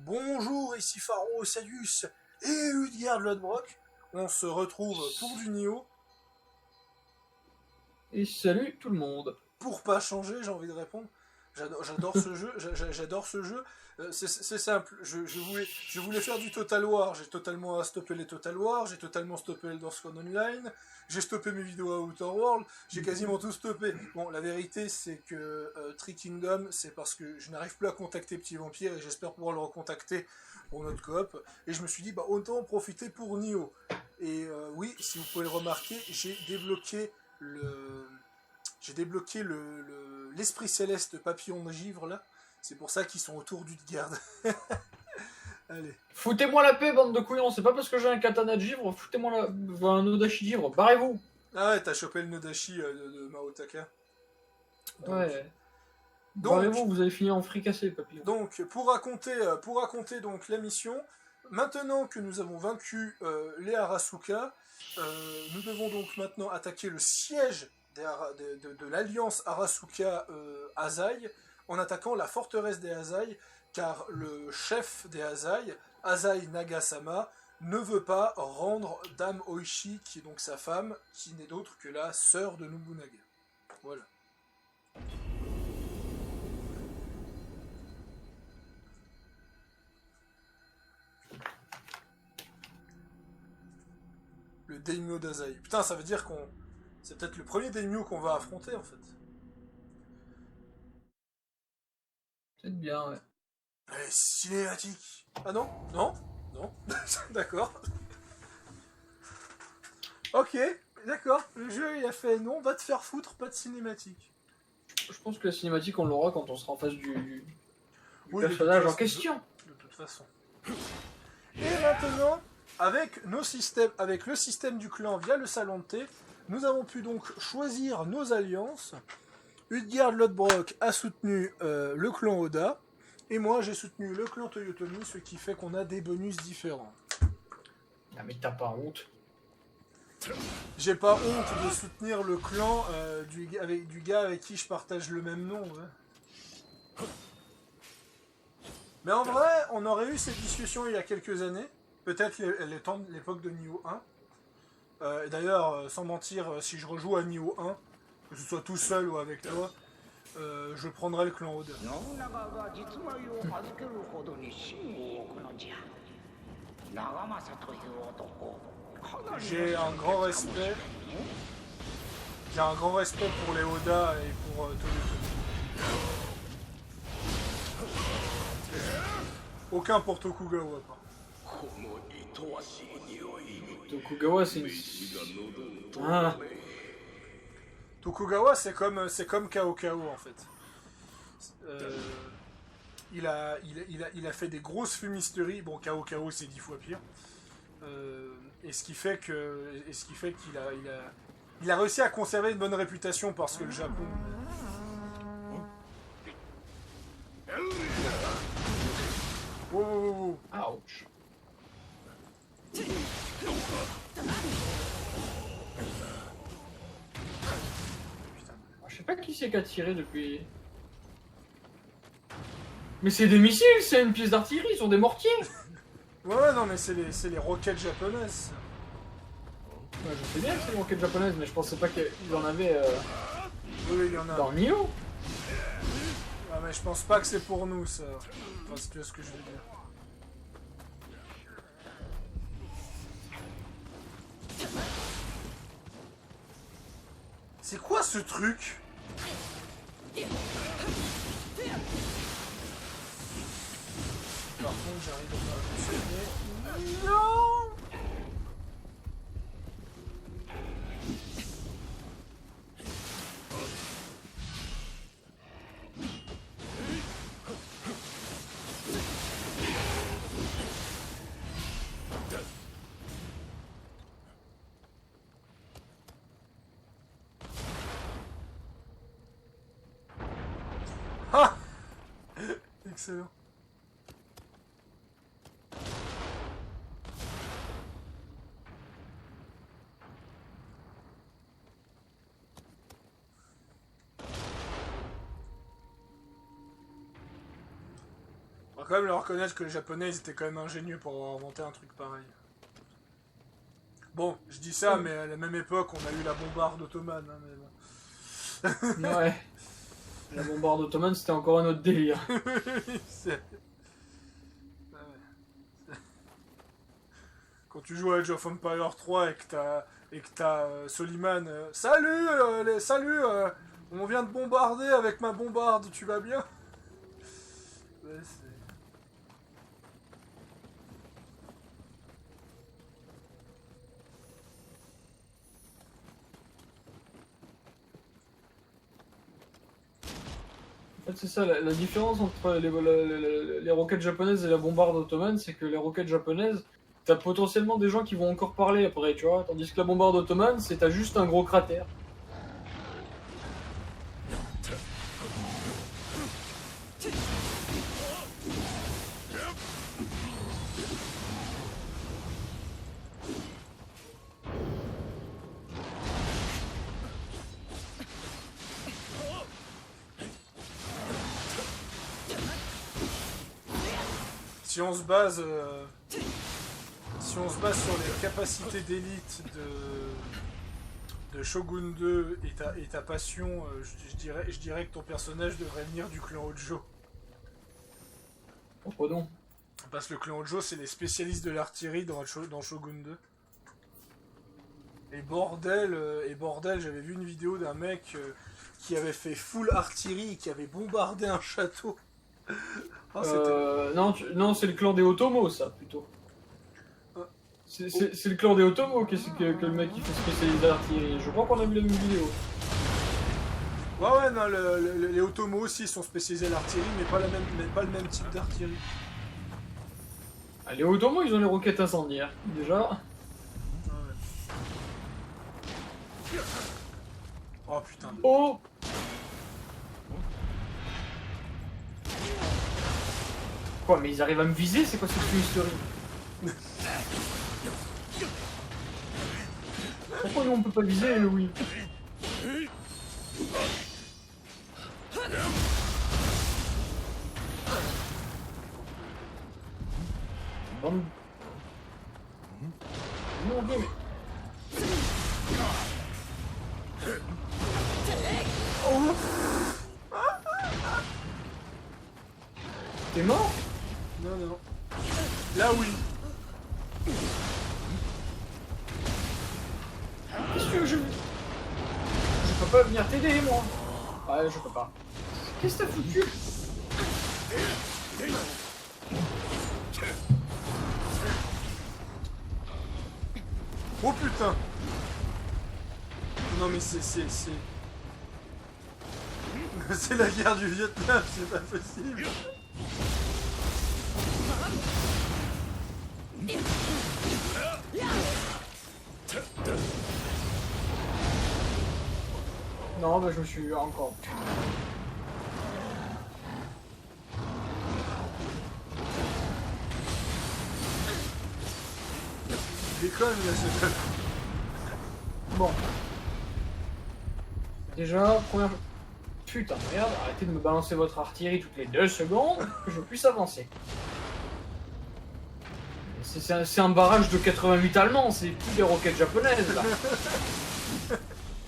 Bonjour, ici Pharaon Sadius et Udgard Lodbrok. On se retrouve pour du Nioh. Et salut tout le monde. Pour pas changer, j'ai envie de répondre. J'adore ce jeu, j'adore ce jeu. C'est simple, je voulais faire du Total War, j'ai totalement stoppé les Total War, j'ai totalement stoppé Elder Scrolls Online, j'ai stoppé mes vidéos à Outer World, j'ai quasiment tout stoppé. Bon, la vérité c'est que Three Kingdom, c'est parce que je n'arrive plus à contacter Petit Vampire et j'espère pouvoir le recontacter pour notre coop. Et je me suis dit, bah autant en profiter pour Nioh. Et oui, si vous pouvez le remarquer, le j'ai débloqué l'esprit céleste papillon de givre là. C'est pour ça qu'ils sont autour d'Utgard. Allez. Foutez-moi la paix, bande de couillons. C'est pas parce que j'ai un katana de givre, foutez-moi un odashi de givre. Barrez-vous. Ah ouais, t'as chopé le Nodashi de Maotaka. Ouais. Donc, Barrez-vous, vous allez finir en fricassé, papillon. donc pour raconter donc la mission, maintenant que nous avons vaincu les Arasuka, nous devons donc maintenant attaquer le siège de l'alliance Arasuka-Azai en attaquant la forteresse des Azai, car le chef des Azai, Azai Nagasama, ne veut pas rendre Dame Oishi, qui est donc sa femme, qui n'est d'autre que la sœur de Nobunaga. Voilà. Le Daimyo d'Azai. Putain, ça veut dire qu'on... C'est peut-être le premier Daimyo qu'on va affronter, en fait. C'est bien, ouais. Allez, cinématique. Ah non. D'accord. Ok, d'accord. Le jeu, il a fait non, va te faire foutre, pas de cinématique. Je pense que la cinématique, on l'aura quand on sera en face du de personnage en toute question. De toute façon. Et maintenant, avec le système du clan via le salon de thé, nous avons pu donc choisir nos alliances. Utgard Lodbrok a soutenu le clan Oda, et moi j'ai soutenu le clan Toyotomi, ce qui fait qu'on a des bonus différents. Ah mais t'as pas honte. J'ai pas honte de soutenir le clan du gars avec qui je partage le même nom. Ouais. Mais en vrai, on aurait eu cette discussion il y a quelques années, peut-être l'époque de Nioh 1. D'ailleurs, sans mentir, si je rejoue à Nioh 1, que ce soit tout seul ou avec toi, je prendrai le clan Oda. J'ai un grand respect. J'ai un grand respect pour les Oda et pour Toyotomi. Aucun pour Tokugawa, pas. Tokugawa, c'est une... Ah. Tokugawa, c'est comme Kao Kao en fait. Il a fait des grosses fumisteries. Bon, Kao Kao, c'est 10 fois pire. Et ce qui fait qu'il a réussi à conserver une bonne réputation parce que le Japon. Oh. Ouch. Je sais pas qui c'est qui a tiré depuis... Mais c'est des missiles, c'est une pièce d'artillerie, ils sont des mortiers. Ouais, non, mais c'est les roquettes japonaises. Ouais, je sais bien que c'est les roquettes japonaises, mais je pensais pas qu'il y en avait Oui, il y en a. dans le Nioh. Ah, mais je pense pas que c'est pour nous, ça. Enfin, si tu vois ce que je veux dire. C'est quoi ce truc? Par contre, j'arrive à pas le non. Ah. Excellent. va quand même leur reconnaître que les Japonais, ils étaient quand même ingénieux pour avoir inventé un truc pareil. Bon, je dis ça, mais à la même époque, on a eu la bombarde ottomane. Hein, mais bon. Ouais. La bombarde ottomane, c'était encore un autre délire. Quand tu joues à Age of Empires 3 et que t'as Soliman, salut, salut, on vient de bombarder avec ma bombarde, tu vas bien? Ouais, En fait, c'est ça, la différence entre les roquettes japonaises et la bombarde ottomane, c'est que les roquettes japonaises, t'as potentiellement des gens qui vont encore parler après, tu vois, tandis que la bombarde ottomane, c'est t'as juste un gros cratère. si on se base, si on se base sur les capacités d'élite de Shogun 2 et ta passion, je dirais que ton personnage devrait venir du clan Hojo. Pourquoi donc? Parce que le clan Hojo, c'est les spécialistes de l'artillerie dans Shogun 2. Et bordel, j'avais vu une vidéo d'un mec qui avait fait full artillerie et qui avait bombardé un château. Oh, non, c'est le clan des Otomo, ça, plutôt. C'est le clan des Otomo que le mec qui fait spécialiste d'artillerie. Je crois qu'on a vu la même vidéo. Ouais, non, les Otomo aussi sont spécialisés à l'artillerie, mais pas le même type d'artillerie. Ah, les Otomo, ils ont les roquettes incendiaires, déjà. Oh putain. Oh! Quoi, mais ils arrivent à me viser? C'est quoi cette fumisterie? Pourquoi nous on peut pas viser, oui? Bande... Mon dieu, mais... Oh. T'es mort? Non. Là, oui. Qu'est-ce que je peux pas venir t'aider, moi. Ouais, je peux pas. Qu'est-ce que t'as foutu? Oh putain. Non mais c'est... C'est la guerre du Vietnam, c'est pas possible. Non, bah je me suis encore... Déconne là, c'est... Bon. Déjà, première... Putain, merde, arrêtez de me balancer votre artillerie toutes les 2 secondes, que je puisse avancer. C'est un barrage de 88 allemands, c'est plus des roquettes japonaises, là.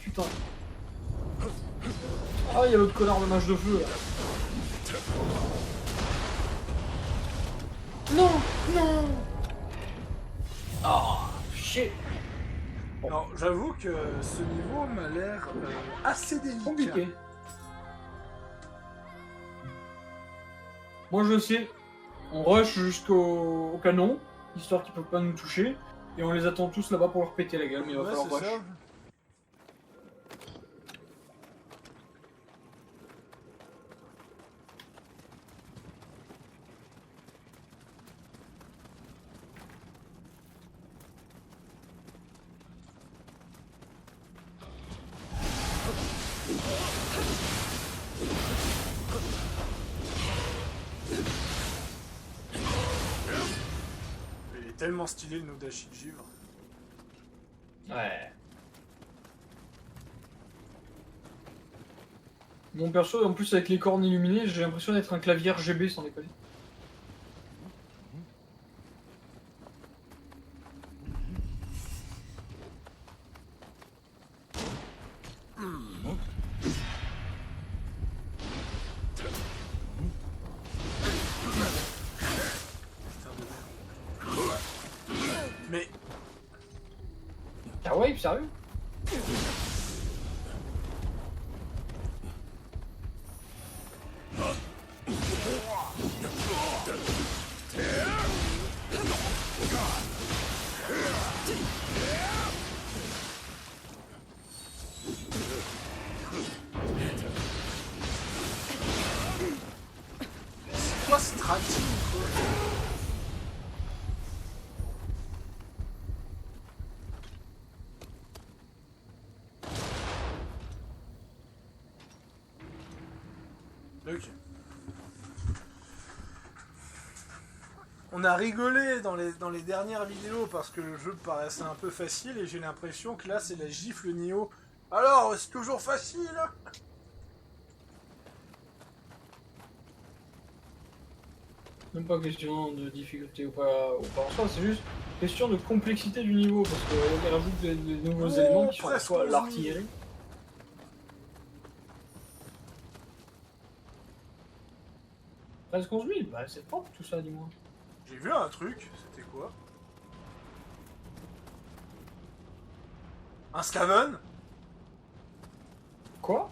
Putain. Ah, il y a l'autre connard de mage de feu, là. Non, non. Ah, chier. Alors, j'avoue que ce niveau m'a l'air assez délicat. Compliqué. Moi je sais, on rush jusqu'au canon, histoire qu'ils peuvent pas nous toucher, et on les attend tous là-bas pour leur péter la gueule, mais il va Ouais, falloir c'est rush. ça. Il est tellement stylé le Nodashi de givre. Ouais. Mon perso, en plus avec les cornes illuminées, j'ai l'impression d'être un clavier RGB sans déconner. sérieux? C'est quoi ce tracking, quoi? Ok. On a rigolé dans les dernières vidéos parce que le jeu paraissait un peu facile et j'ai l'impression que là c'est la gifle Nioh. Alors, c'est toujours facile? Même pas question de difficulté ou pas en soi, c'est juste question de complexité du niveau, parce qu'il rajoute des nouveaux éléments qui sont à la presque fois 11 000. l'artillerie. Presque 11 000, bah c'est propre tout ça, dis-moi. J'ai vu un truc, c'était quoi? Un Skaven? Quoi?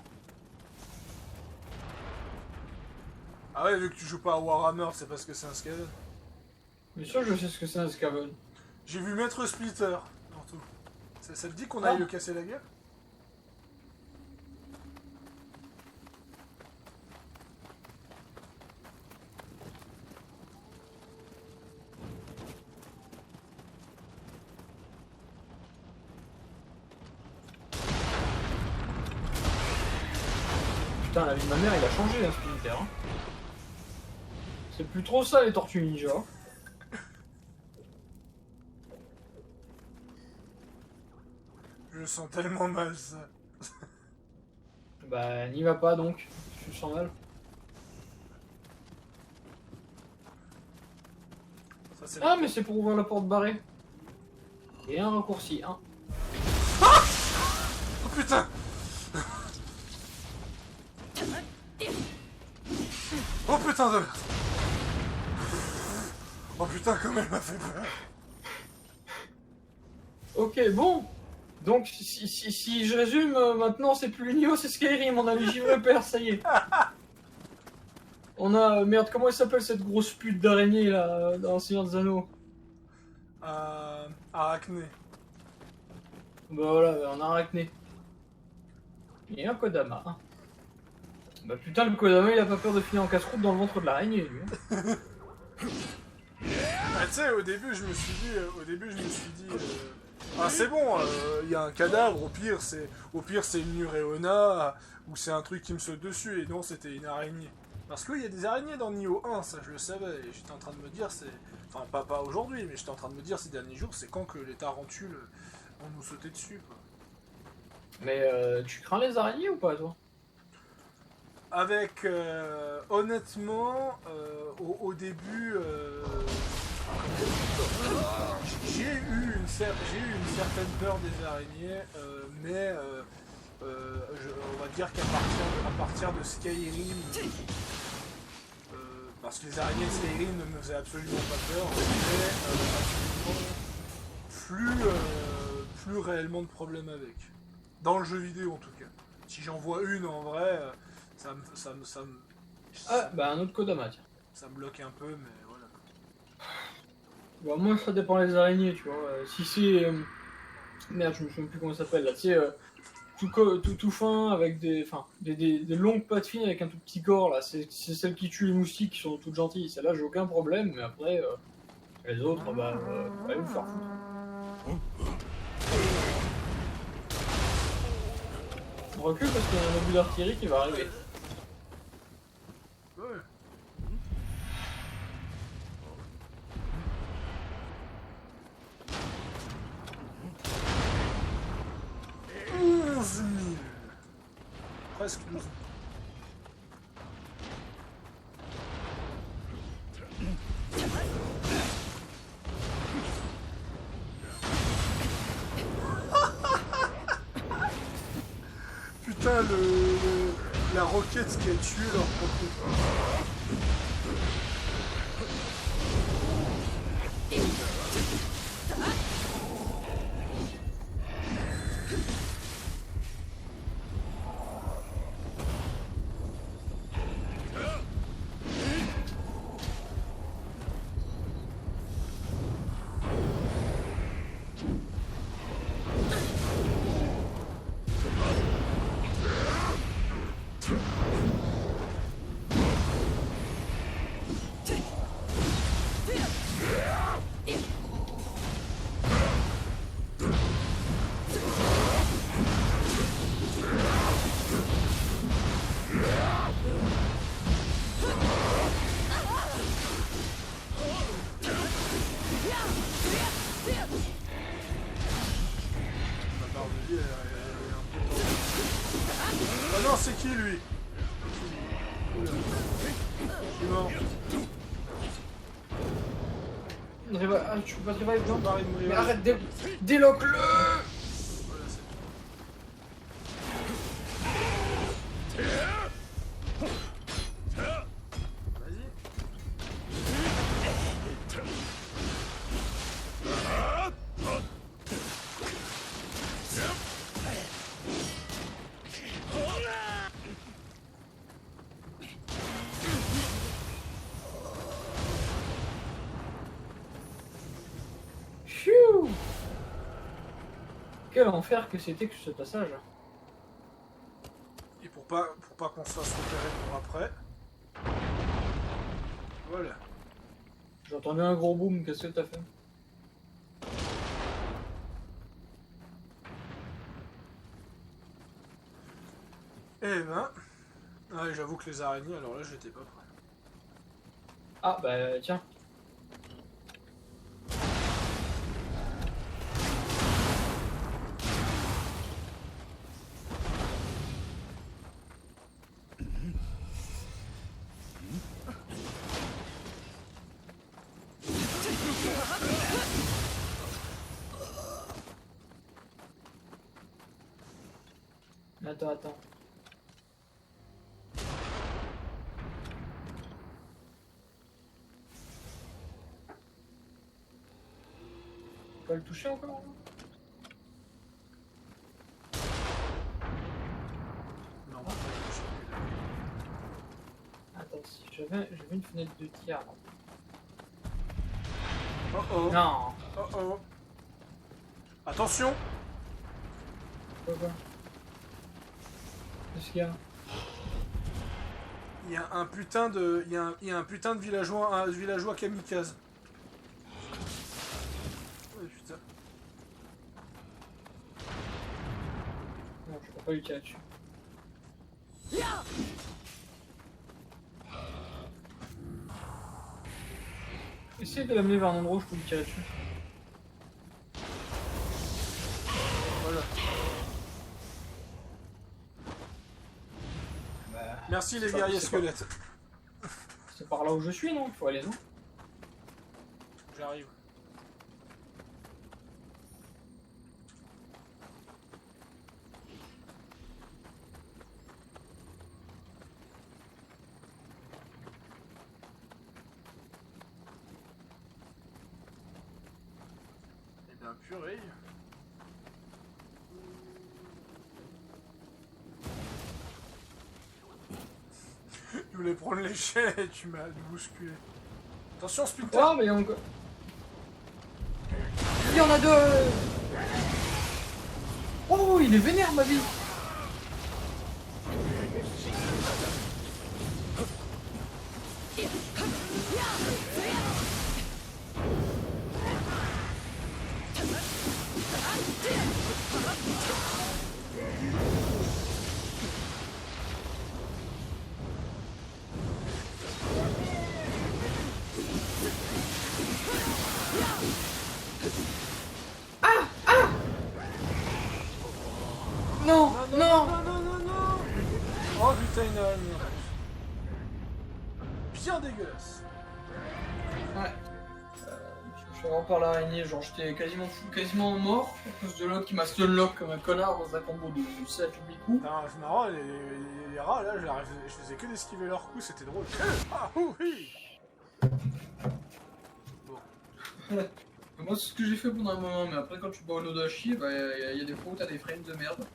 Ah ouais, vu que tu joues pas à Warhammer, c'est parce que c'est un Skaven. Bien sûr, je sais ce que c'est un Skaven. J'ai vu Maître Splitter, dans tout. Ça te dit qu'on Ah. aille le casser la gueule? Putain, la vie de ma mère, il a changé, hein, Splinter. Hein. C'est plus trop ça, les Tortues Ninja. Je le sens tellement mal, ça. Bah, n'y va pas, donc. Je sens mal. Ça, c'est Ah, mais c'est pour ouvrir la porte barrée. Et un raccourci, hein. Oh putain! Oh putain de... Oh putain, comme elle m'a fait peur! Ok, bon. Donc, si je résume, maintenant, c'est plus Nioh, c'est Skyrim. On a les givres pères, ça y est. On a... Merde, comment elle s'appelle cette grosse pute d'araignée, là, dans Seigneur des Anneaux? Arachné. Bah voilà, on a Arachné. Et un Kodama. Hein. Bah putain, le Kodama, il a pas peur de finir en casse-croûte dans le ventre de l'araignée, lui. Hein. Ah, tu sais, au début, je me suis dit, ah c'est bon, il y a un cadavre, au pire c'est une Nureona, ou c'est un truc qui me saute dessus, et non, c'était une araignée. Parce qu'il y a des araignées dans Nioh 1, ça je le savais, et j'étais en train de me dire, enfin pas aujourd'hui, mais j'étais en train de me dire ces derniers jours, c'est quand que les tarentules vont nous sauter dessus, quoi. Mais tu crains les araignées ou pas, toi? Avec, honnêtement, au début, j'ai eu une certaine peur des araignées, mais on va dire qu'à partir de Skyrim, parce que les araignées de Skyrim ne me faisaient absolument pas peur, mais plus réellement de problème avec. Dans le jeu vidéo en tout cas. Si j'en vois une en vrai, Ah, bah un autre Kodama, tiens. ça me bloque un peu, mais voilà. Bah moi, ça dépend des araignées, tu vois. Si c'est... Merde, je me souviens plus comment ça s'appelle, là. Tu sais, tout fin, avec des longues pattes fines avec un tout petit corps, là. C'est celles qui tuent les moustiques, qui sont toutes gentilles. Celles-là, j'ai aucun problème, mais après, les autres, bah, allez vous faire foutre. On recule parce qu'il y a un obus d'artillerie qui va arriver. Ouais. 11 000. Presque 12 000. Putain, la roquette qui a tué leur propre... La barre de vie, elle est un peu tendue. Ah non, c'est qui lui? Oula. Il est mort. Ah, tu peux pas te revive, non? Pareil de mourir. Mais arrête, déloque-le! Voilà, c'est Vas-y. Phew! Quel enfer que c'était que ce passage. Et pour pas qu'on se fasse repérer pour après. Voilà. J'ai entendu un gros boom, qu'est-ce que t'as fait? Eh ben. Ouais, j'avoue que les araignées, alors là, j'étais pas prêt. Ah bah tiens. Attends. On peut le toucher encore? Non. Attends, si j'avais une fenêtre de tir. Oh oh. Non. Oh oh. Attention. Quoi? Qu'est-ce qu'il y a? Il y a un putain de. Il y a un putain de villageois, un villageois kamikaze. Oh putain. Non, je peux pas lui tirer dessus. Essaye de l'amener vers un endroit où je peux lui tirer dessus. Voilà. Bah, Merci les c'est pas- guerriers c'est pas- squelettes. C'est par là où je suis, non? Il faut aller, non? J'arrive. Eh bien, purée. Je voulais prendre l'échelle et tu m'as bousculé. Attention, Splinter. Ah, mais encore. Il y en a deux! Oh, il est vénère, ma vie! Non, non! Non. Oh putain, une araignée. Bien dégueulasse. Ouais. Je suis vraiment par l'araignée, genre j'étais quasiment mort à cause de l'autre qui m'a stunlock comme un connard dans un combo de 7 ou 8 coups. Non, c'est marrant, les rats là, je faisais que d'esquiver leurs coups, c'était drôle. Ah oui. Bon. Moi c'est ce que j'ai fait pendant un moment, mais après quand tu bats au Nodashi, bah y a des fois où t'as des frames de merde.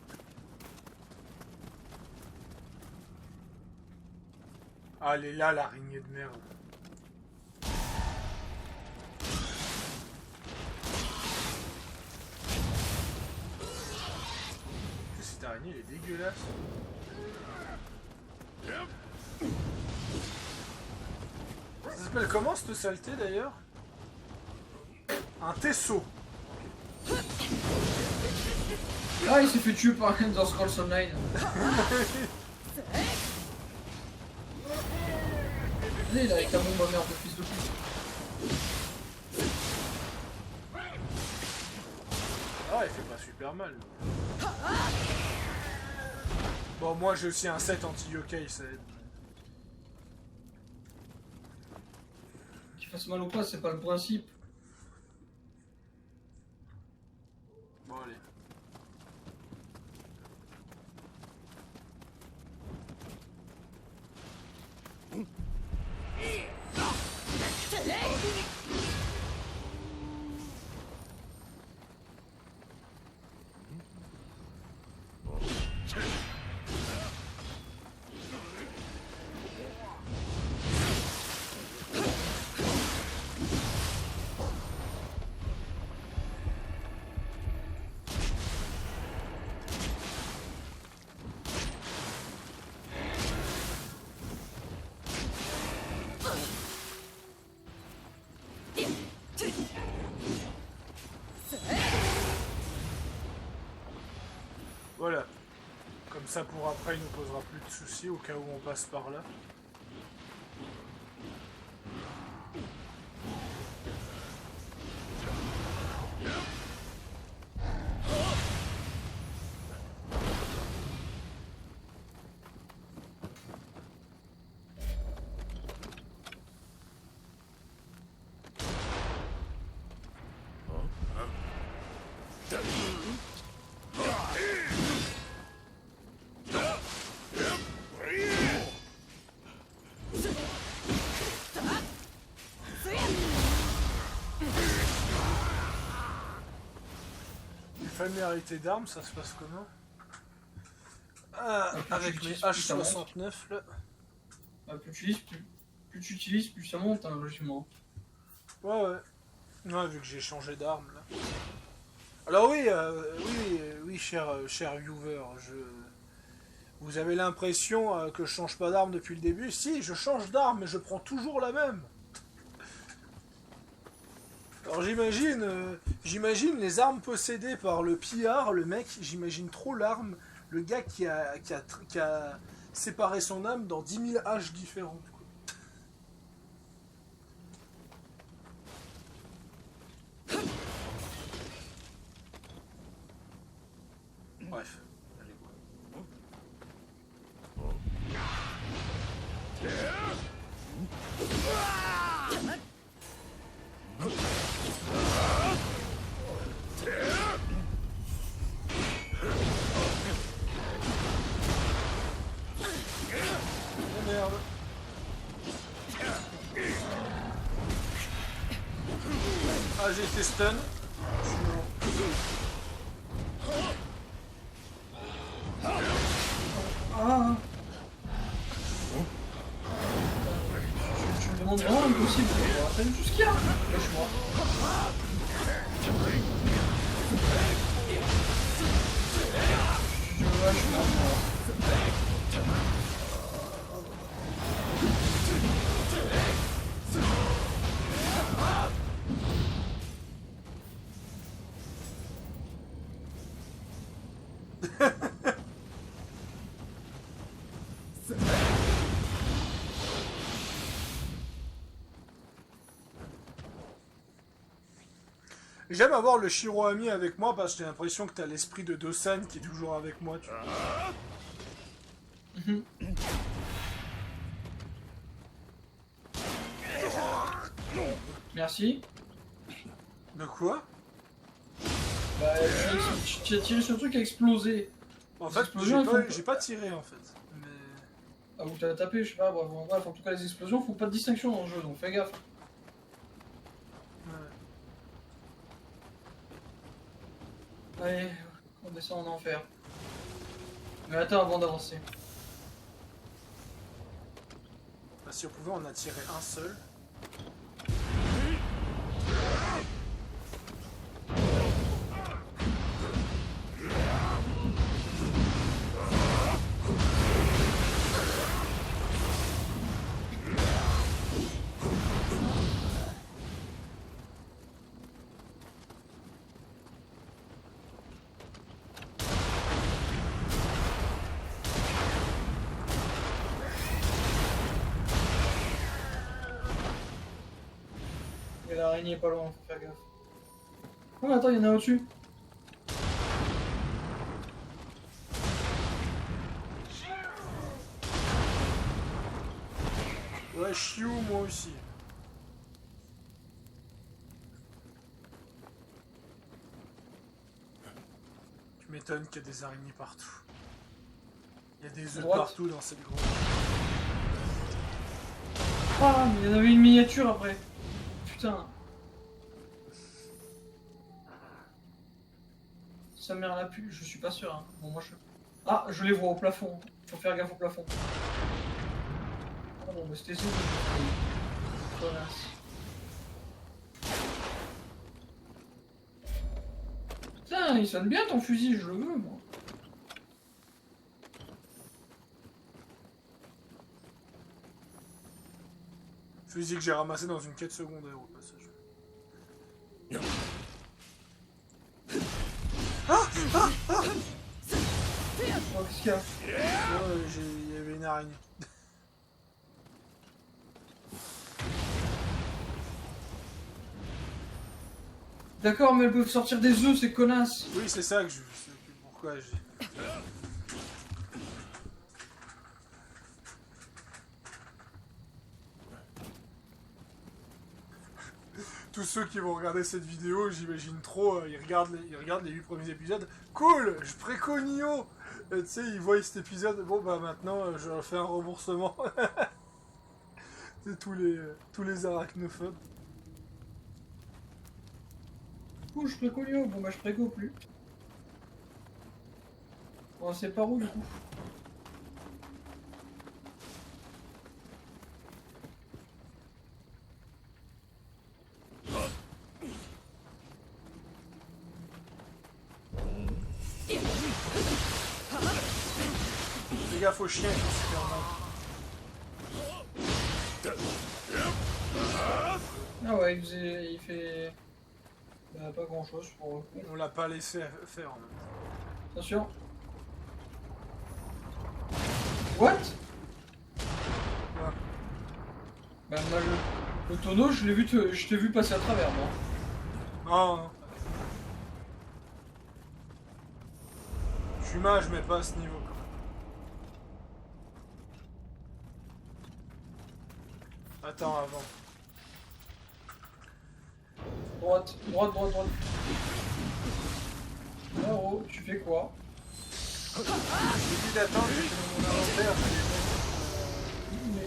Ah, elle est là, l'araignée de merde. Cette araignée, elle est dégueulasse. Ça s'appelle comment cette saleté d'ailleurs? Un tesseau. Ah, il s'est fait tuer par un dans Scrolls Online. Allez, il a avec ta bombe à merde, le fils de pute. va, elle fait pas super mal. Bon, moi j'ai aussi un set anti-yokai, ça aide. Qu'il fasse mal ou pas, c'est pas le principe. Bon, allez. Voilà. Comme ça pour après il nous posera plus de soucis au cas où on passe par là. Familiarité d'armes, ça se passe comment? Ah, avec mes H69 là. Bah, plus tu utilises, plus ça monte, hein, logiquement. Ouais, ouais. Ouais, vu que j'ai changé d'arme là. Alors oui, oui, cher viewer, vous avez l'impression que je change pas d'arme depuis le début? Si, je change d'arme, mais je prends toujours la même. Alors j'imagine les armes possédées par le pillard, le mec, j'imagine trop l'arme, le gars qui a séparé son âme dans 10 000 haches différentes. Quoi. Bref, allez quoi. Oh merde. Ah, j'ai été stun. Je suis mort. Ah. Je me demande vraiment impossible. T'as vu tout ce qu'il y a? Lâche-moi. Je lâche-moi. J'aime avoir le Shiroami avec moi parce que j'ai l'impression que t'as l'esprit de Dosan qui est toujours avec moi. Tu vois. Merci. De quoi? Bah, tu as tiré sur le truc qui a explosé. En fait, explosions, j'ai pas tiré en fait. Mais... Ah, ou t'as tapé, je sais pas, bref, en tout cas, les explosions font pas de distinction dans le jeu, donc fais gaffe. Ouais. Allez, on descend en enfer. Mais attends avant d'avancer. Bah, si on pouvait en attirer un seul. Et l'araignée est pas loin, faut faire gaffe. Oh, attends, il y en a au-dessus. Ouais, chiou, moi aussi. Tu m'étonnes qu'il y a des araignées partout. Il y a des œufs partout dans cette grotte. Ah, mais il y en avait une miniature après. Putain. Sa mère l'a pu, je suis pas sûr. Hein. Bon, moi je... Ah, je les vois au plafond. Faut faire gaffe au plafond. Ah bon, mais c'était ça. Connasse. Putain, il sonne bien ton fusil, je le veux, moi. Fusil que j'ai ramassé dans une quête secondaire au passage. Oh, qu'est-ce qu'il y a? Il y avait une araignée. D'accord, mais elles peuvent sortir des œufs, ces connasses. Oui, c'est ça que je... Pourquoi j'ai... Tous ceux qui vont regarder cette vidéo, j'imagine trop, ils regardent les 8 premiers épisodes. Cool, je préconio. Tu sais, ils voient cet épisode. Bon, bah maintenant, je fais un remboursement. C'est tous les arachnophobes. Ouh, je préconio. Bon, bah, je préco plus. Bon, c'est par où, du coup? Fais gaffe aux chiens, ils sont super bons. Ah ouais, il fait... Bah, pas grand chose pour le coup. On l'a pas laissé faire en même temps. Attention. What? Ouais. Bah, moi, le tonneau, je t'ai vu passer à travers, moi. Non. Je suis mage, mais pas à ce niveau. Attends, avant. Droite, droite, droite, droite. Oh, tu fais quoi? J'ai dit d'attendre, j'ai fait mon inventaire.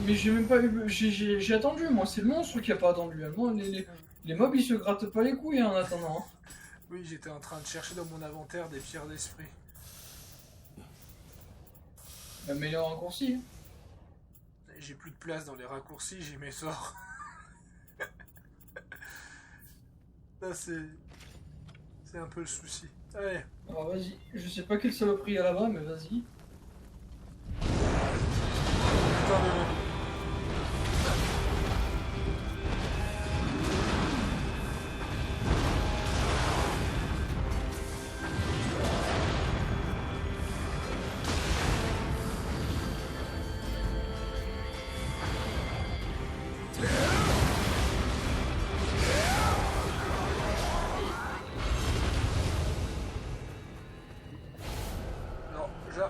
Mais j'ai même pas eu... J'ai attendu, moi, c'est le monstre qui a pas attendu. Moi, les mobs, ils se grattent pas les couilles hein, en attendant. Oui, j'étais en train de chercher dans mon inventaire des pierres d'esprit. Le meilleur raccourci. J'ai plus de place dans les raccourcis, j'ai mes sorts. Ça, c'est un peu le souci. Allez. Alors vas-y, je sais pas quelle saloperie il y a là-bas, mais vas-y. Attendez-moi.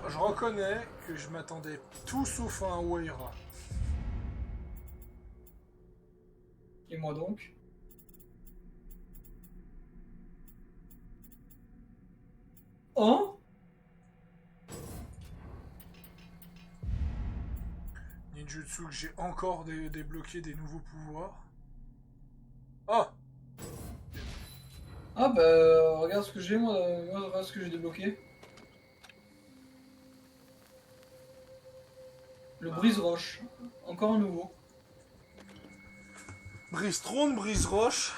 Je reconnais que je m'attendais tout sauf à un Waira. Et moi donc? Hein? Ninjutsu que j'ai encore débloqué des nouveaux pouvoirs. Oh! Ah bah regarde ce que j'ai moi, regarde ce que j'ai débloqué. Le brise-roche. Encore un nouveau. Brise-trône, brise-roche.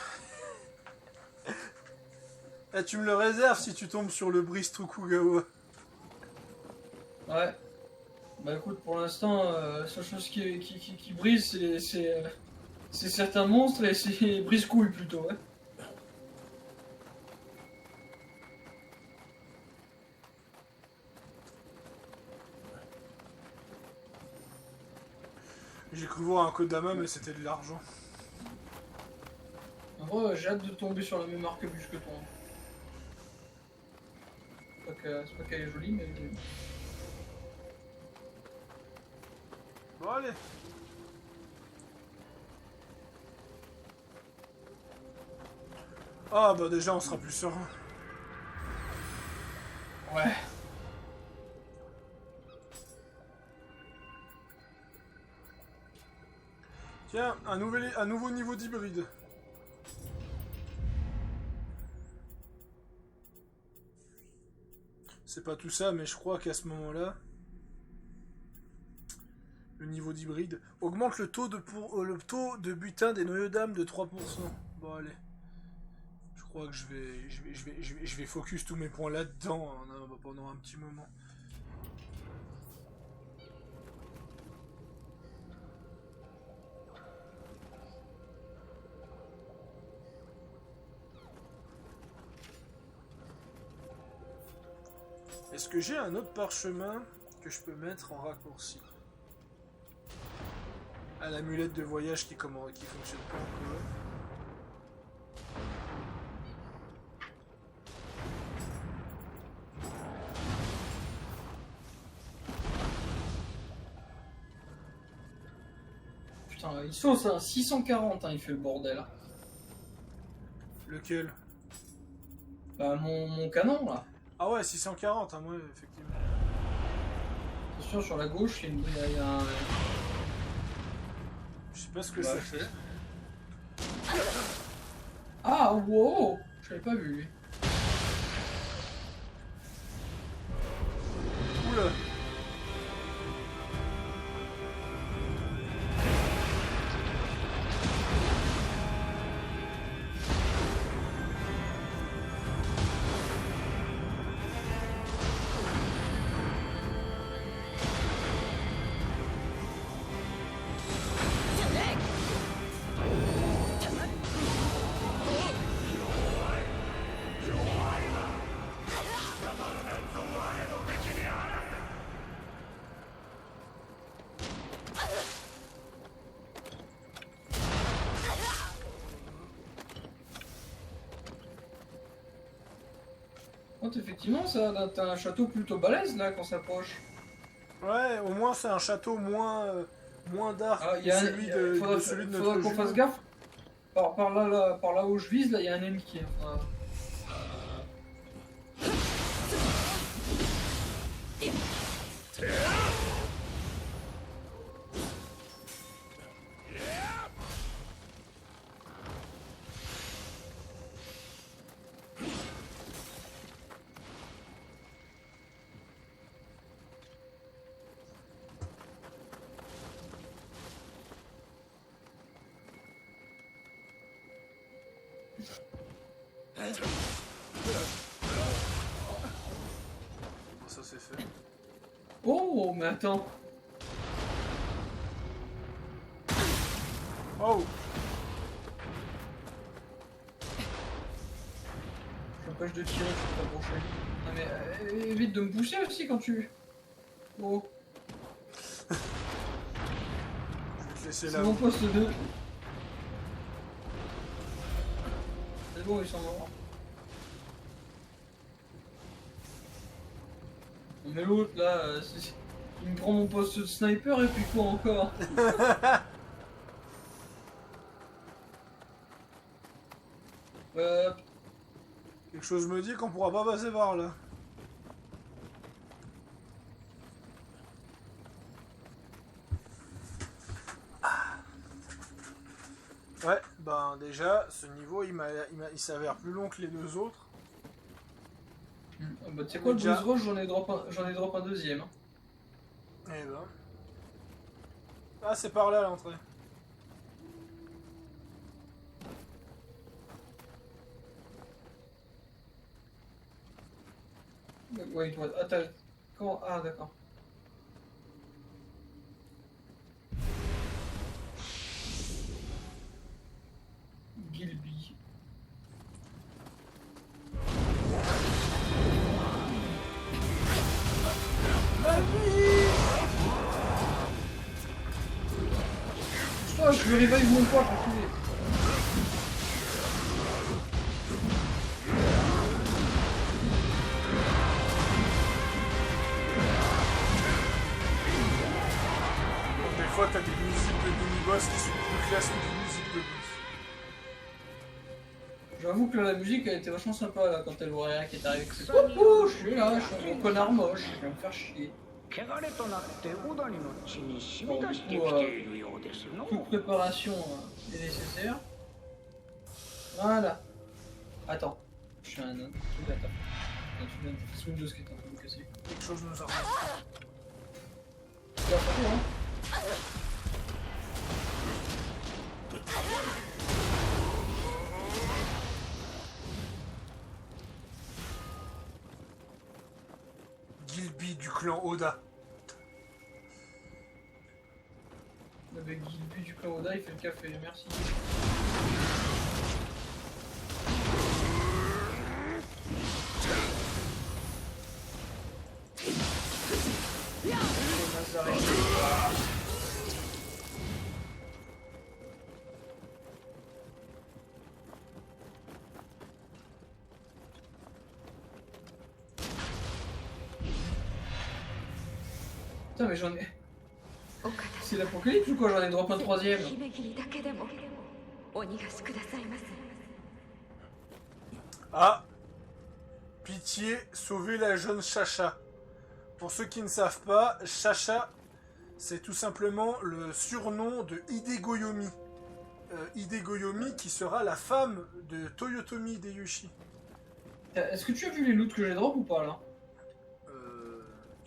Eh, tu me le réserves si tu tombes sur le brise-Tokugawa. Ouais. Bah écoute, pour l'instant, la seule chose qui brise, c'est certains monstres et c'est brise-couilles plutôt, ouais. J'ai cru voir un Kodama, mais c'était de l'argent. En vrai, j'ai hâte de tomber sur la même arquebuse que toi. C'est pas qu'elle est jolie, mais... Bon, allez. Ah bah déjà on sera plus serein. Ouais. Tiens, un nouveau niveau d'hybride. C'est pas tout ça, mais je crois qu'à ce moment-là, le niveau d'hybride augmente le taux de butin des noyaux d'âme de 3%. Bon allez. Je crois que je vais focus tous mes points là-dedans hein, pendant un petit moment. Est-ce que j'ai un autre parchemin que je peux mettre en raccourci? À l'amulette de voyage qui fonctionne pas encore. Putain, il sauce à 640, hein, il fait le bordel. Lequel? Bah, mon canon, là. Ah ouais, 640, hein, ouais, effectivement. Attention, sur la gauche, il y a un... Je sais pas ce que Bah, ça fait. Ah, wow! Je l'avais pas vu, lui. Oula! Effectivement, ça, t'as un château plutôt balèze là quand ça s'approche. Ouais, au moins c'est un château moins dark que celui de notre faudra qu'on fasse gaffe. Par là où je vise, là, il y a un ennemi qui est. Enfin... Ça c'est fait. Oh, mais attends. Oh! Je m'empêche de tirer, je suis t'approcher. Non mais évite de me pousser aussi quand tu... Oh. Je vais te laisser C'est là. mon poste 2. C'est bon, ils sont morts. Mais l'autre là, il me prend mon poste de sniper et puis quoi encore? Quelque chose me dit qu'on pourra pas passer par là. Ouais, ben déjà, ce niveau il s'avère plus long que les deux autres. Bah tu sais quoi, le Déjà... Bruce Roche, j'en ai drop un deuxième. Hein. Eh ben... Ah, c'est par là l'entrée. Ouais, il doit... Attends, comment... Ah, d'accord. Gilby. Putain, je me réveille mon poids pour tuer. Des fois, t'as des musiques de mini-boss qui sont plus classiques que des musiques de boss. J'avoue que la musique elle était vachement sympa là quand elle voit rien qui est arrivé. Coucou, je suis là, je suis un gros connard moche, je vais me faire chier. 汚れとなって小谷の地に染み出してきているようですの。 Toute préparation est nécessaire. Voilà. Attends, je suis un truc d'attaque. Un truc d'interface Windows qui est en train de me casser. Quelque chose nous arrive. C'est pas fou, hein. Gilby du clan Oda. Avec Gilby du clan Oda, il fait le café, merci. Putain mais j'en ai... C'est l'apocalypse ou quoi? J'en ai drop un troisième. Ah, pitié, sauvez la jeune Chacha. Pour ceux qui ne savent pas, Chacha, c'est tout simplement le surnom de Hidegoyomi. Hidegoyomi qui sera la femme de Toyotomi Hideyoshi. Est-ce que tu as vu les loots que j'ai drop ou pas là?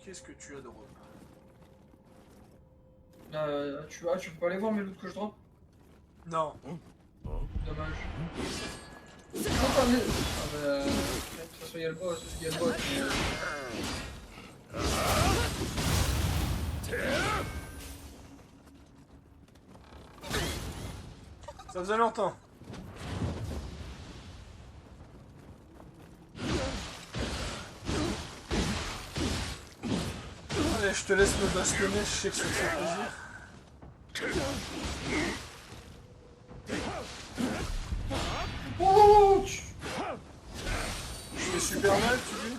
Qu'est-ce que tu as drop? Tu peux pas aller voir mes loots que je drop? Non. Dommage. Non, pas mais... de toute façon, il y a le boss, il y a le boss. Ça faisait longtemps. Allez, je te laisse me bastonner, je sais que ça te fait plaisir. Oh, Je fais super mal, tu dis?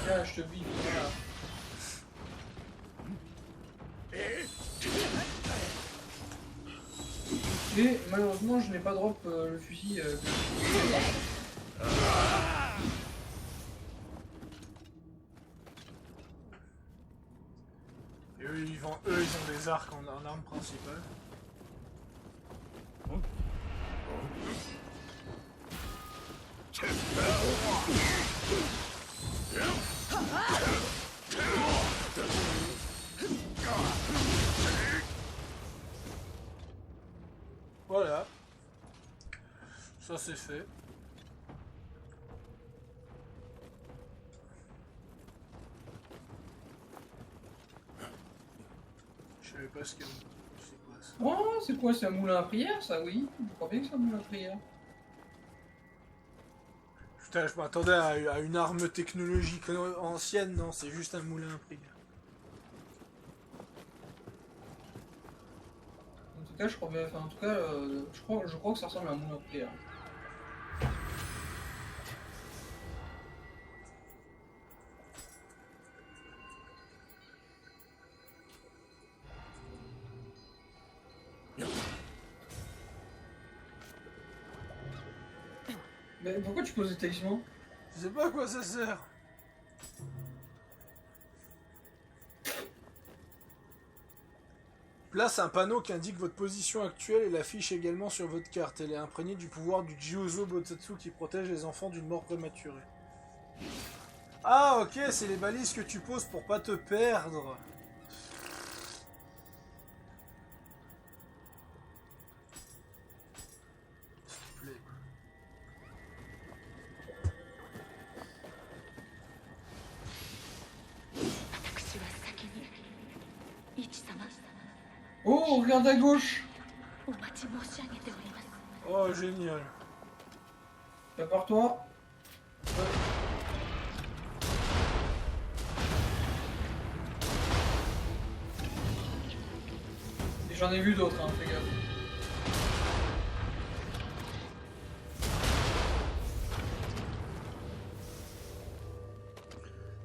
Tiens, je te biffe, voilà. Et malheureusement, je n'ai pas drop le fusil. Et eux, ils ont des arcs en arme principale. Voilà. Ça c'est fait. Je savais pas ce qu'il y a. C'est quoi ça? Oh, c'est quoi? C'est un moulin à prière, ça? Oui. Je crois bien que c'est un moulin à prière. Putain, je m'attendais à une arme technologique ancienne, non, c'est juste un moulin à prière. En tout cas, je crois bien. Enfin, en tout cas, je crois que ça ressemble à un moulin à prière. Mais pourquoi tu poses des talismans? Je sais pas à quoi ça sert. Place un panneau qui indique votre position actuelle et l'affiche également sur votre carte. Elle est imprégnée du pouvoir du Jiuzo Botatsu qui protège les enfants d'une mort prématurée. Ah ok, c'est les balises que tu poses pour pas te perdre. S'il te plaît. Oh, regarde à gauche! Oh, génial. Prépare-toi. Et j'en ai vu d'autres, hein, fais gaffe.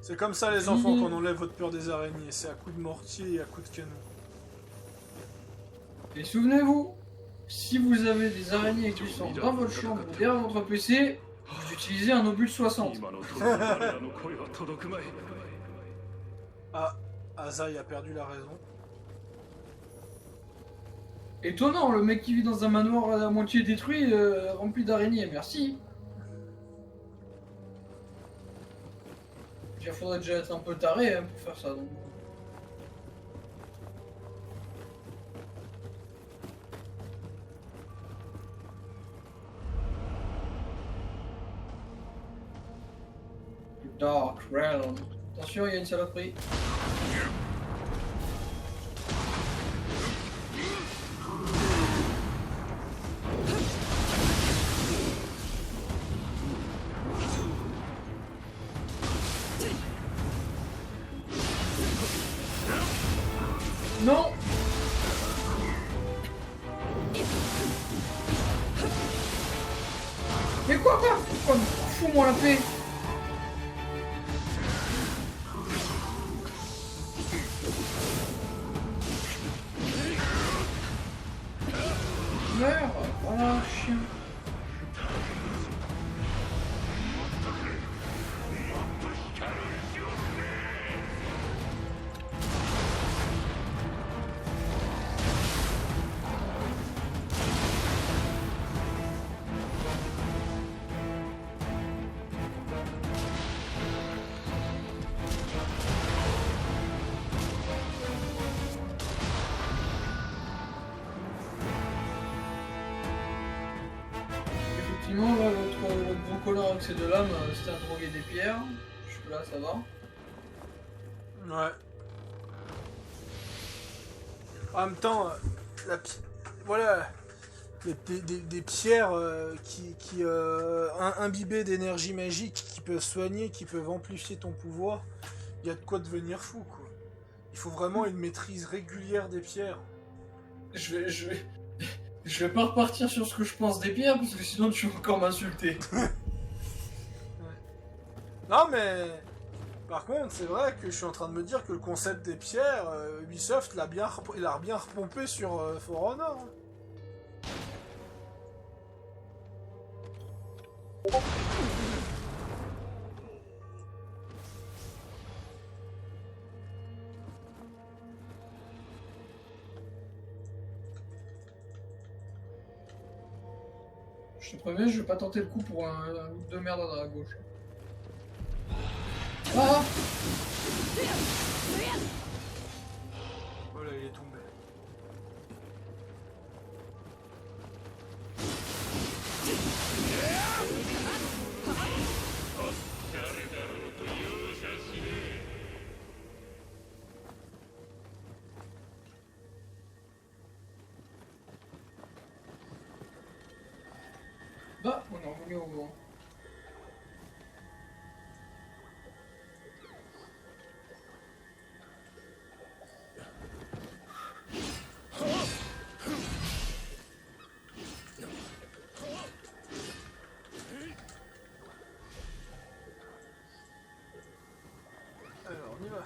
C'est comme ça les enfants qu'on enlève votre peur des araignées. C'est à coups de mortier et à coups de canon. Et souvenez-vous, Si vous avez des araignées qui sont dans votre chambre ou derrière votre PC, vous utilisez un obus 60. Ah, Azaï a perdu la raison. Étonnant, le mec qui vit dans un manoir à moitié détruit, rempli d'araignées, merci. Il faudrait déjà être un peu taré hein, pour faire ça. Donc. Dark Realm. Attention, il y a une saloperie. Non. Mais quoi fous-moi la paix. Meurs, voilà, chien. Effectivement, là, le gros connard avec ses deux lames, c'était un drogué des pierres. Jusque-là, ça va. Ouais. En même temps, voilà, des pierres imbibées d'énergie magique qui peuvent soigner, qui peuvent amplifier ton pouvoir. Il y a de quoi devenir fou, quoi. Il faut vraiment une maîtrise régulière des pierres. Je vais pas repartir sur ce que je pense des pierres parce que sinon tu vas encore m'insulter. Non mais par contre c'est vrai que je suis en train de me dire que le concept des pierres, Ubisoft l'a bien repompé sur For Honor. Hein. Je te préviens, je vais pas tenter le coup pour un look de merde à gauche. Ah! Voilà, il est tombé. Bah, on est revenu au vent. Alors, on y va.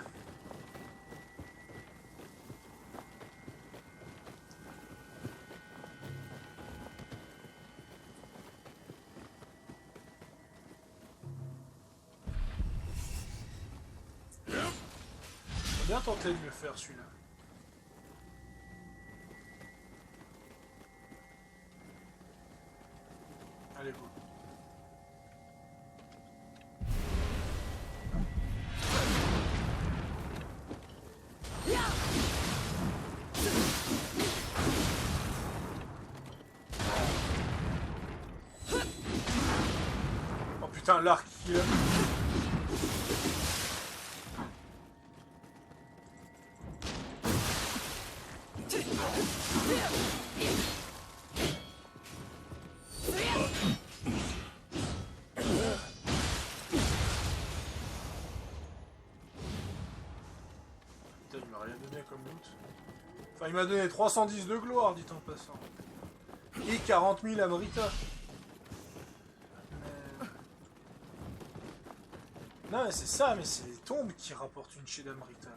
On va bien tenter de le faire celui-là. Allez, go. Oh putain, l'arc qu'il a. Putain, il m'a rien donné comme loot. Enfin, il m'a donné 310 de gloire, dit en passant. Et 40 000 Amrita. Non, mais c'est ça, mais c'est les tombes qui rapportent une chez d'Amrita.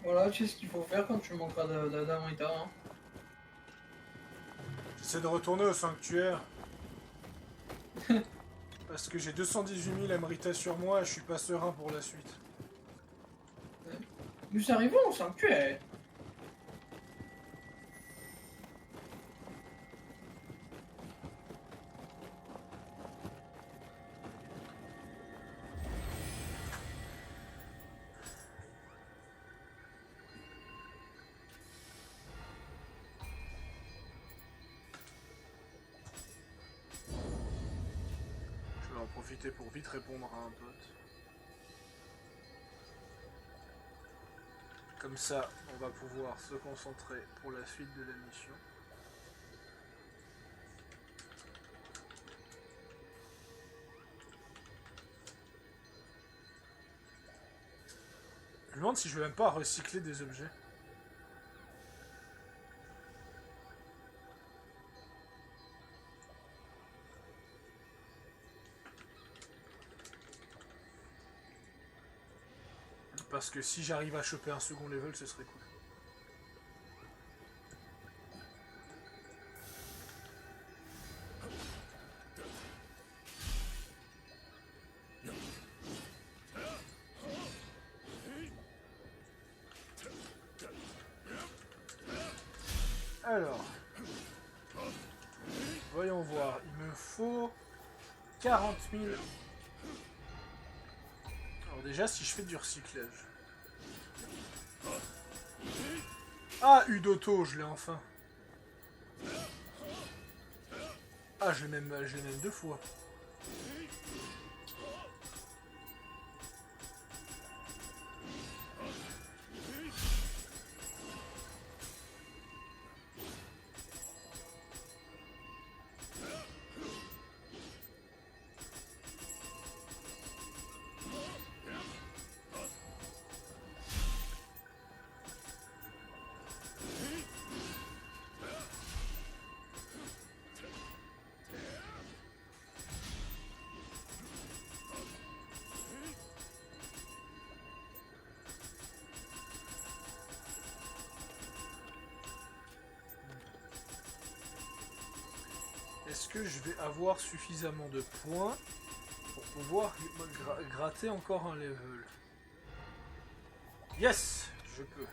Quoi. Voilà, tu sais ce qu'il faut faire quand tu manqueras d'Amrita. Hein. J'essaie de retourner au sanctuaire. Parce que j'ai 218 000 Amrita sur moi et je suis pas serein pour la suite. Nous arrivons au sanctuaire. Je vais en profiter pour vite répondre à un pote. Comme ça, on va pouvoir se concentrer pour la suite de la mission. Je me demande si je vais même pas recycler des objets. Parce que si j'arrive à choper un second level, ce serait cool. Alors, voyons voir, il me faut 40 000. Alors déjà, si je fais du recyclage. Ah, Udoto, je l'ai enfin. Ah, je l'ai même 2 fois. Est-ce que je vais avoir suffisamment de points pour pouvoir gratter encore un level? Yes, je peux.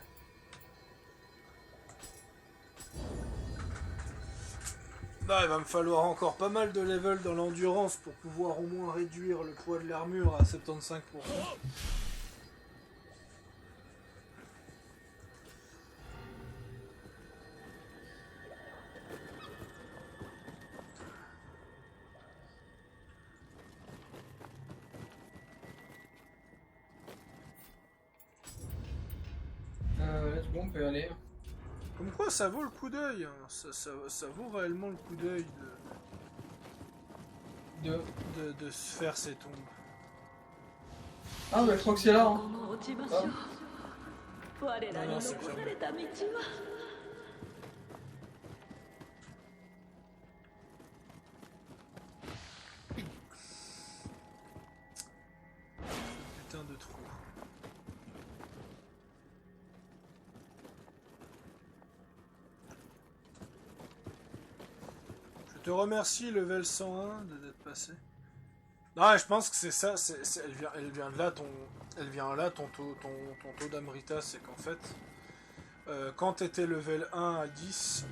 Bah, il va me falloir encore pas mal de level dans l'endurance pour pouvoir au moins réduire le poids de l'armure à 75%. Let's go, on peut y aller. Comme quoi, ça vaut le coup d'œil. Hein. Ça vaut réellement le coup d'œil de se faire ces tombes. Ah, bah, je crois que c'est là. Hein. Non, c'est fermé. Putain de trou. Je te remercie, level 101, d'être passé. Non, je pense que c'est ça. Elle vient de là ton taux d'Amrita, c'est qu'en fait, quand t'étais level 1 à 10,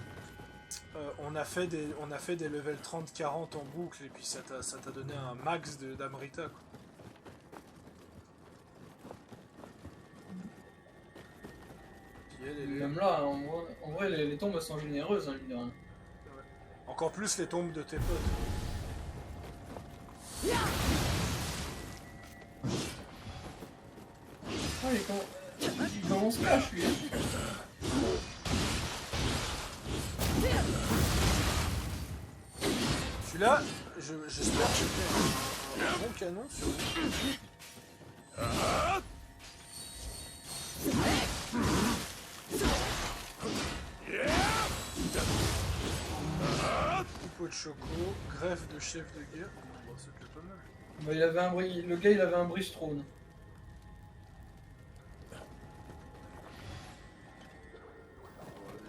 on a fait des level 30-40 en boucle et puis ça t'a donné un max d'Amrita. Même là, en vrai les tombes sont généreuses, hein, évidemment. Encore plus les tombes de tes potes. Ah, il commence cash lui. Celui-là, j'espère que j'ai un bon canon sur lui. Coupeau de choco, greffe de chef de guerre. Bon, c'était pas mal. Bah, le gars il avait un brise trône.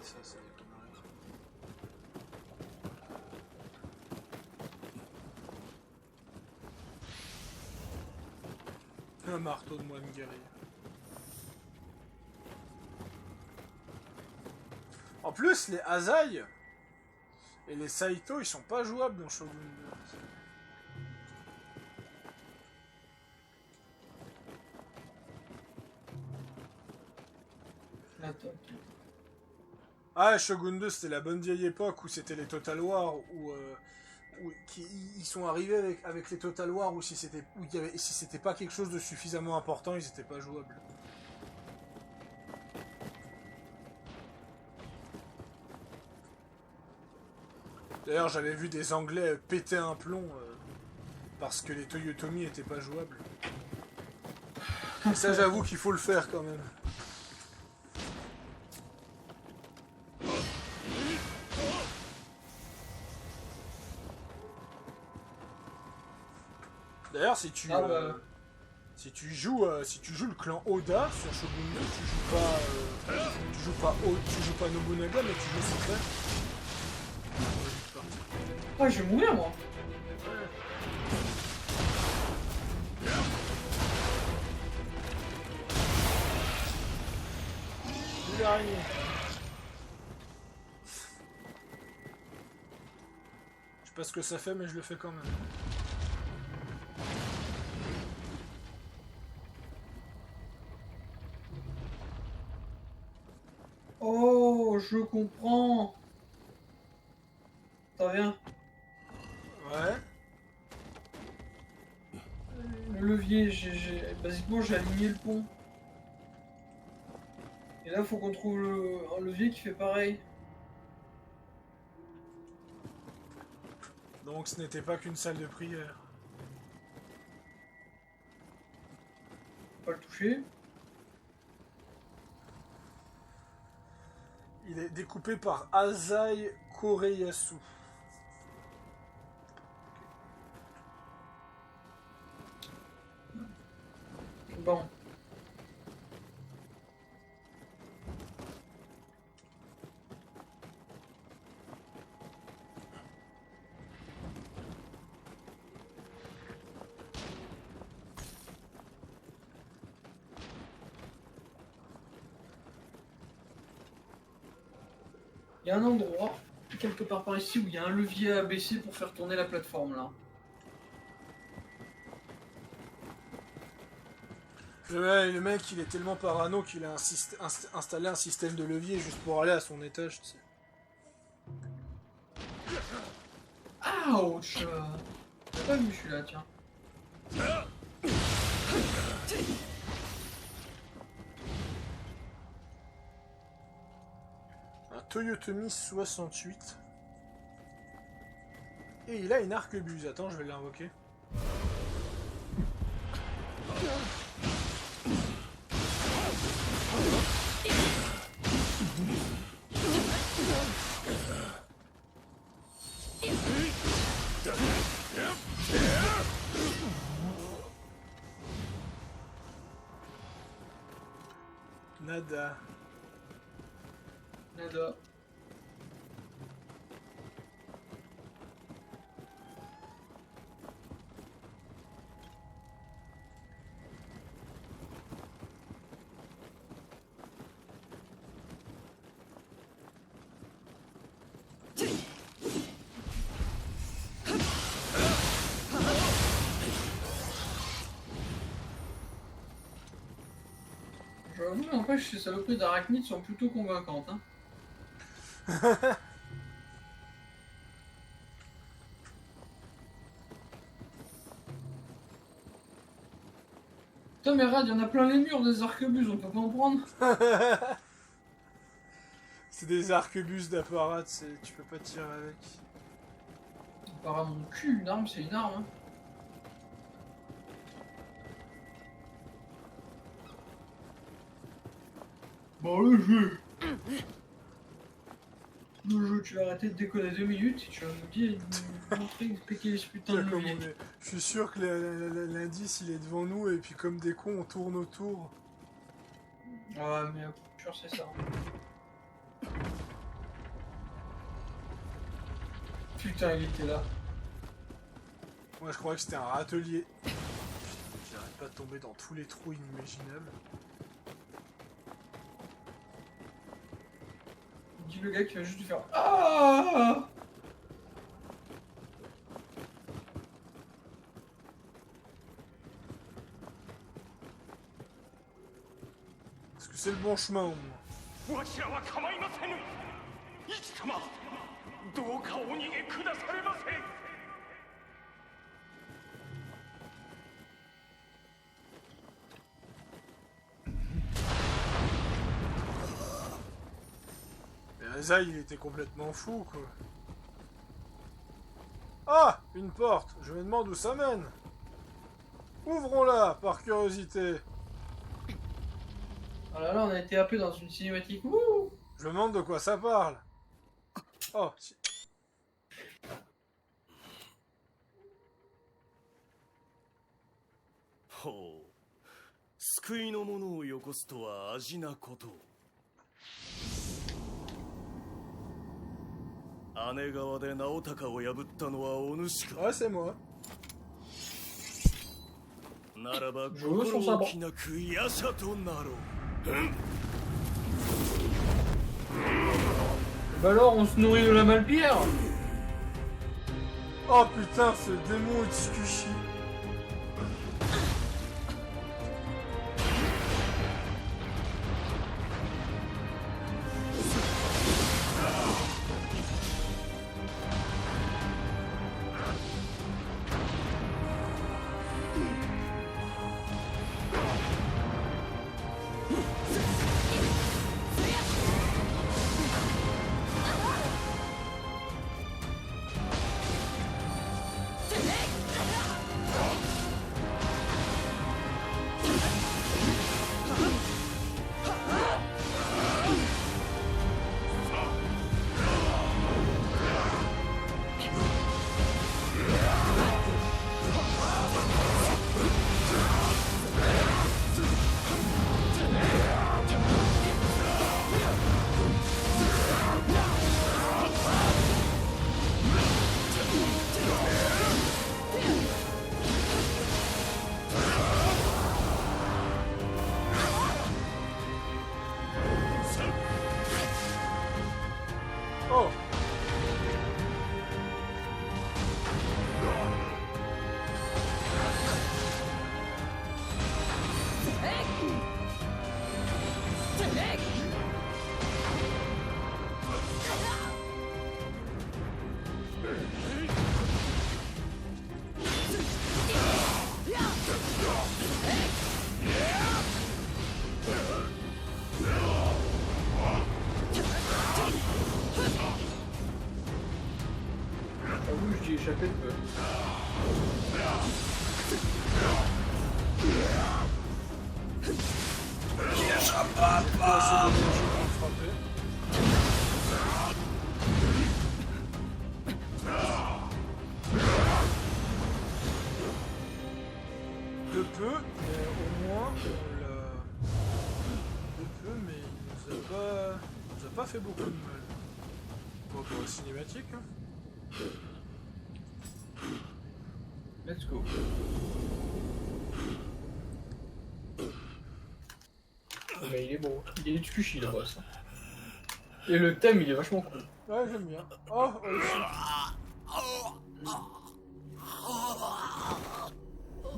ça, c'est des conneries. Un marteau de moine guerrier. En plus, les Azai et les Saito, ils sont pas jouables dans Shogun 2. Attends. Ah, Shogun 2, c'était la bonne vieille époque où c'était les Total War, ils sont arrivés avec les Total War, où si c'était pas quelque chose de suffisamment important, ils étaient pas jouables. D'ailleurs, j'avais vu des Anglais péter un plomb parce que les Toyotomi étaient pas jouables. Et ça, j'avoue qu'il faut le faire quand même. D'ailleurs, si tu joues le clan Oda sur Shogun 2, tu joues pas Nobunaga, mais tu joues Secret. Ah, je vais mourir moi. Il arrive. Je sais pas ce que ça fait, mais je le fais quand même. Oh, je comprends. T'en viens. Ouais. Le levier, basiquement j'ai aligné le pont. Et là faut qu'on trouve un levier qui fait pareil. Donc ce n'était pas qu'une salle de prière. Pas le toucher. Il est découpé par Azai Koreyasu. Bon. Il y a un endroit, quelque part par ici, où il y a un levier à baisser pour faire tourner la plateforme là. Ouais, le mec, il est tellement parano qu'il a installé un système de levier juste pour aller à son étage, tu sais. Ouch! J'ai pas vu celui-là, tiens. Un Toyotomi 68. Et il a une arquebuse. Attends, je vais l'invoquer. Nada. Nada. J'avoue, n'empêche, ces saloperies d'arachnides sont plutôt convaincantes, hein. Putain, mais Rad, il y en a plein les murs des arquebuses, on peut pas en prendre. C'est des arquebuses d'apparat, tu peux pas tirer avec. Par à mon cul, une arme, c'est une arme, hein. Bon, le jeu, tu vas arrêter de déconner 2 minutes et tu vas nous dire, nous montrer, expliquer ce putain de Comme levier. je suis sûr que l'indice il est devant nous et puis comme des cons on tourne autour. Ouais, mais sûr, c'est ça. Putain, il était là. Moi je croyais que c'était un râtelier. J'arrête pas de tomber dans tous les trous inimaginables. Dis le gars qui va juste lui faire Ah. Est-ce que c'est le bon chemin au moins? わしらは構いませぬ。一様、どうかお逃げくだされませ。 Mais Reza, il était complètement fou, quoi. Ah, une porte. Je me demande où ça mène. Ouvrons-la, par curiosité. Ah là là, on a été happé dans une cinématique. Wouh. Je me demande de quoi ça parle. Oh, si. ほう救いの者をよこすとは味なこと。姉川で直高を破ったのはお主か。 Ouais, c'est moi. ならば Je veux son 心 sabre. 置きなく夜叉となろう。 Bah alors, on se nourrit de la malpierre. Oh putain, ce démon Utsukushi. Oh. J'avoue, j'y ai échappé de peu. De peu, mais au moins on l'a. De peu, mais il nous a pas fait beaucoup de mal. Bon, pour la cinématique, hein. Let's go. Oh, mais il est beau. Il est Tsukushi le boss. Et le thème, il est vachement cool. Ouais, j'aime bien. Oh, aussi.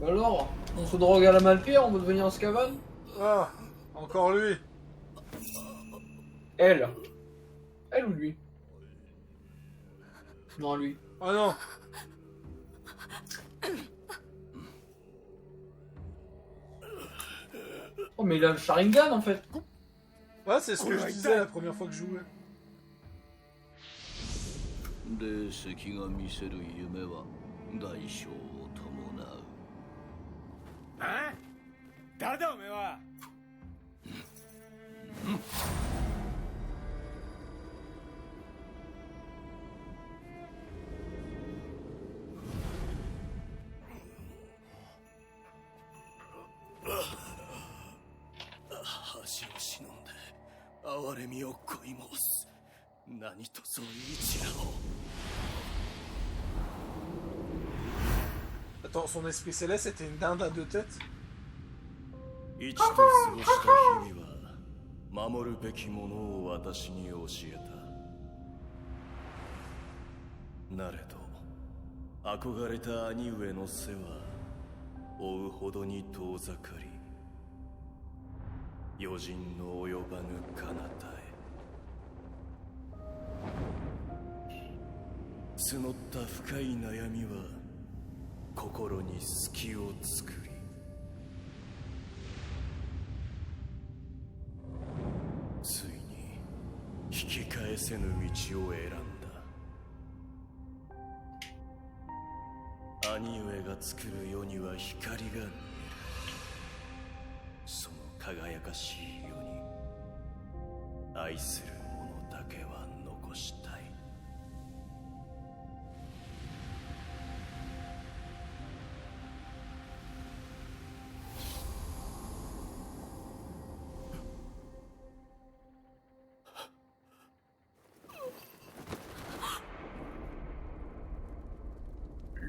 Bah alors, on se drogue à la malpierre, on veut devenir un scavan? Ah, encore lui. Elle. Elle ou lui? Non, lui. Oh non. Oh, mais il a le Sharingan en fait. Ouais, c'est ce que je disais la première fois que je jouais. 霊石が見せる夢は代償を伴う。あ？誰だおめえは。恥を忍んで哀れみを乞い申す。何とぞ一らを。Attends, son esprit céleste était une dinde à 2 têtes? 一と過ごした日々は守るべきものを私に教えた。なれど憧れた兄上の背は追うほどに遠ざかり、余人の及ばぬ彼方へ。募った深い悩みは心に隙を作り、ついに引き返せぬ道を選んだ。兄上が作る世には光が見える。その輝かしい世に愛する者だけは残したい。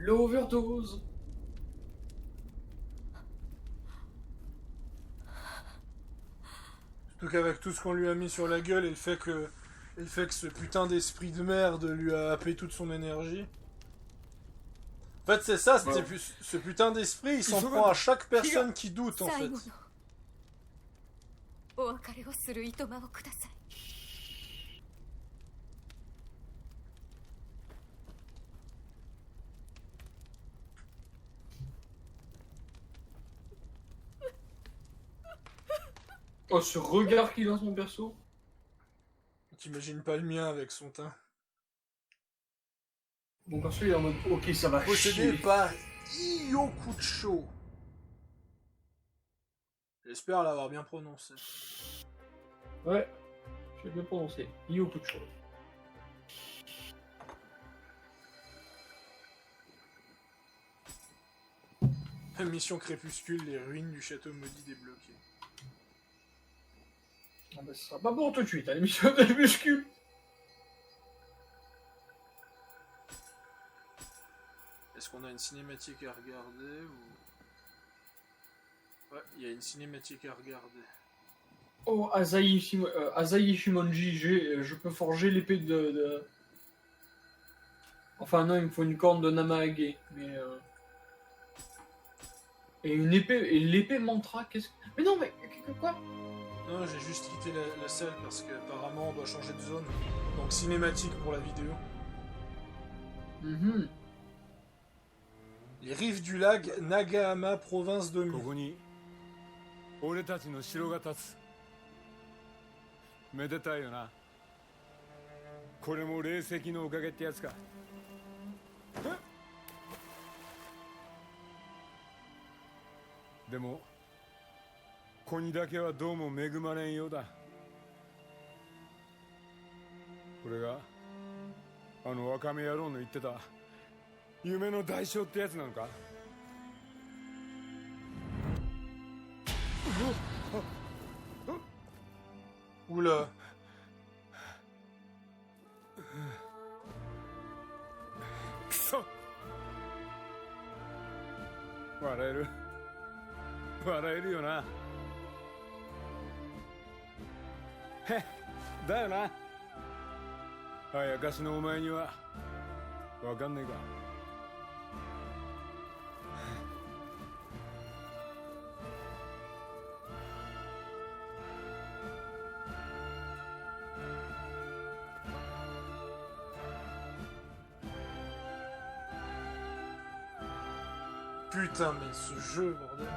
L'overdose. Surtout qu'avec tout ce qu'on lui a mis sur la gueule et le fait que ce putain d'esprit de merde lui a happé toute son énergie. En fait, c'est ça, Ouais. ce putain d'esprit, il s'en prend à chaque personne qui doute, en 最 fait. 後のお別れをするいとまをください。 Oh, ce regard qu'il a son perso. T'imagines pas le mien avec son teint. Mon perso il est en mode ok, ça va Possédé chier. par Iokucho. J'espère l'avoir bien prononcé. Ouais, j'ai bien prononcé. Yokucho. Mission Crépuscule, les ruines du château maudit débloquées. Ah bah, ce sera pas pour tout de suite, à l'émission de muscule. Est-ce qu'on a une cinématique à regarder ou... Ouais, il y a une cinématique à regarder. Oh, Asahi Shimonji, je peux forger l'épée de... Enfin non, il me faut une corne de Namahage, mais... Et une épée, et l'épée mantra, qu'est-ce que... Mais non, mais quoi? Non, j'ai juste quitté la salle parce qu'apparemment on doit changer de zone. Donc cinématique pour la vidéo. Mhm. Les rives du lac Nagahama, province d'Omi. ここに俺たちの城が立つ。めでたいよな。これも霊石のおかげってやつか。でも子にだけはどうも恵まれんようだ。これがあのワカメ野郎の言ってた夢の代償ってやつなのか。 Oula. くそ笑える笑えるよな。へだよな。あやかしのお前にはわかんねえか。Putain, mais ce jeu, bordel.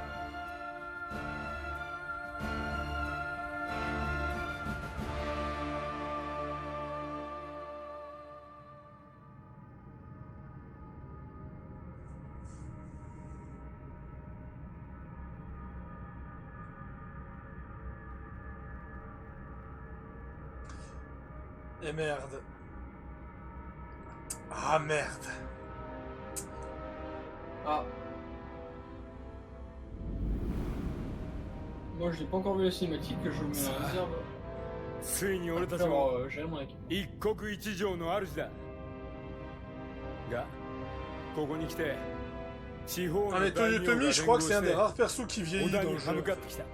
Et merde. Ah merde. Ah. Moi je n'ai pas encore vu la cinématique, je me la réserve. ついに俺たち Alors, も j'ai mon équipe. 一国一城の主だが、ここに来て地方の Ah mais 大名が Toyotomi, 連 je 合 crois que し c'est un des て rares persos qui 織 vieillit 田 dans に le 歯 jeu. 向かってきた。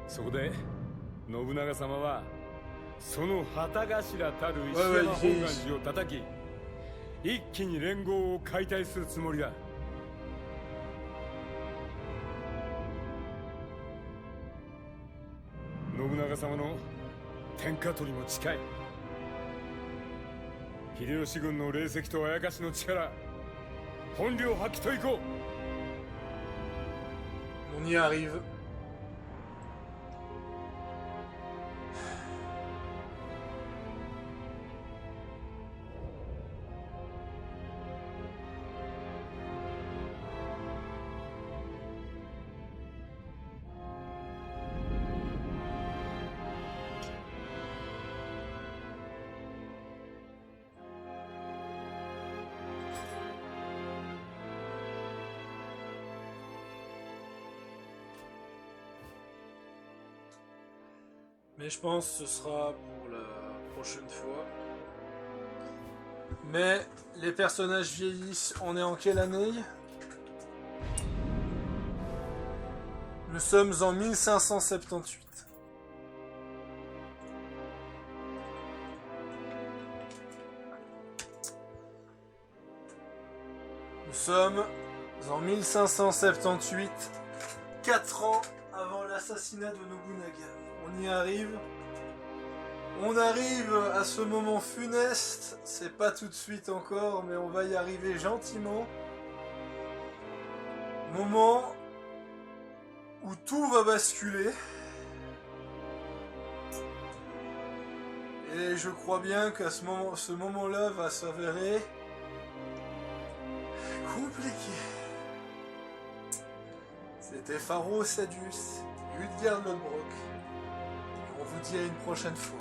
そこで信長様はその旗頭たる石山本願寺を叩き、一気に連合を解体するつもりだ。信長様の天下取りも近い。秀吉軍の霊石とあやかしの力、本領発揮といこう。 On y arrive. Mais je pense que ce sera pour la prochaine fois. Mais les personnages vieillissent. On est en quelle année? Nous sommes en 1578. Nous sommes en 1578, 4 ans avant l'assassinat de Nobunaga. On y arrive. On arrive à ce moment funeste. C'est pas tout de suite encore, mais on va y arriver gentiment. Moment où tout va basculer. Et je crois bien qu'à ce moment-là va s'avérer compliqué. C'était Pharaoh Sadius, Utgard Lodbrok. On vous dit à une prochaine fois.